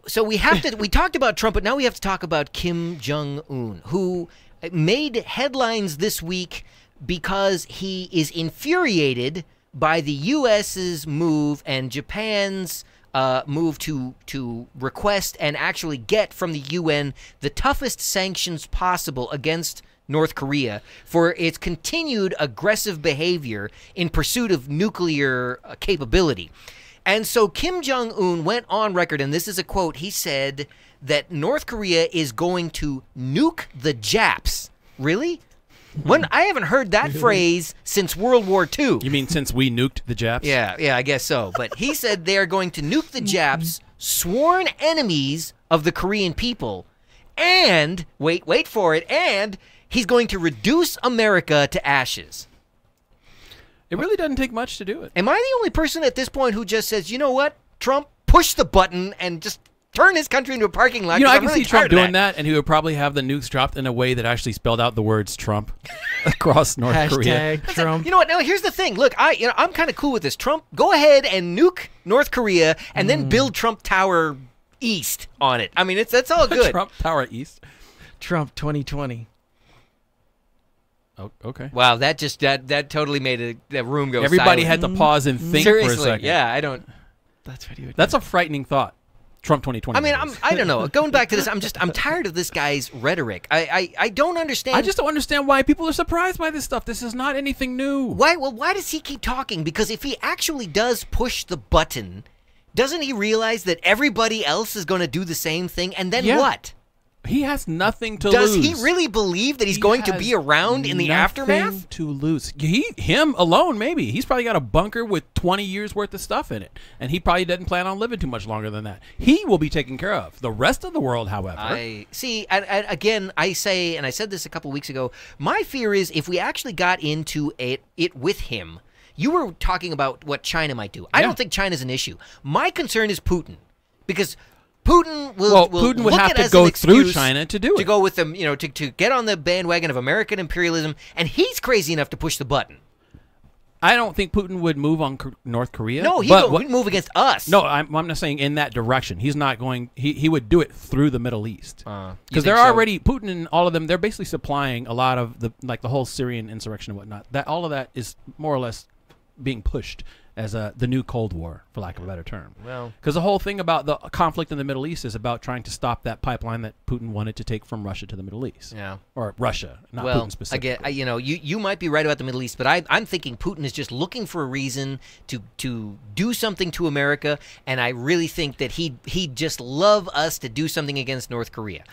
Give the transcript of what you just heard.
So we have to. We talked about Trump, but now we have to talk about Kim Jong-un, who made headlines this week because he is infuriated by the U.S.'s move and Japan's move to request and actually get from the UN the toughest sanctions possible against North Korea for its continued aggressive behavior in pursuit of nuclear capability. And so Kim Jong-un went on record, and this is a quote, he said that North Korea is going to nuke the Japs. Really? When I haven't heard that phrase since World War II. You mean since we nuked the Japs? Yeah, I guess so. But he said they're going to nuke the Japs, sworn enemies of the Korean people, and, wait for it, and he's going to reduce America to ashes. It really doesn't take much to do it. Am I the only person at this point who just says, you know what, Trump, push the button and just turn his country into a parking lot? You know, I can really see Trump doing that, and he would probably have the nukes dropped in a way that actually spelled out the words Trump across North Korea. Trump. You know what? Now here's the thing. Look, I'm kind of cool with this. Trump, go ahead and nuke North Korea and then build Trump Tower East on it. I mean, that's all good. Trump Tower East. Trump 2020. Oh, okay. Wow, that totally made the room go Everybody silent. had to pause and think Seriously, for a second. yeah, I don't. That's what he would. That's a frightening thought. Trump 2020. I mean, I don't know. Going back to this, I'm tired of this guy's rhetoric. I don't understand. I just don't understand why people are surprised by this stuff. This is not anything new. Why? Well, why does he keep talking? Because if he actually does push the button, doesn't he realize that everybody else is going to do the same thing? And then what? He has nothing to Does lose. he really believe that he's going to be around in the aftermath? Nothing to lose. Him alone, maybe. He's probably got a bunker with 20 years worth of stuff in it, and he probably doesn't plan on living too much longer than that. He will be taken care of. The rest of the world, however. I see. Again, I say, and I said this a couple weeks ago, my fear is if we actually got into it with him, you were talking about what China might do. I don't think China's an issue. My concern is Putin, because Putin Putin would have to go through China to do it. To go with them, to get on the bandwagon of American imperialism, and he's crazy enough to push the button. I don't think Putin would move on North Korea. No, he would move against us. No, I'm not saying in that direction. He's not going. He would do it through the Middle East because they're already Putin and all of them. They're basically supplying a lot of the whole Syrian insurrection and whatnot. All of that is more or less being pushed as the new Cold War, for lack of a better term. Well, because the whole thing about the conflict in the Middle East is about trying to stop that pipeline that Putin wanted to take from Russia to the Middle East. Yeah, or Russia, not Putin specifically. Again, you might be right about the Middle East, but I'm thinking Putin is just looking for a reason to do something to America, and I really think that he'd just love us to do something against North Korea.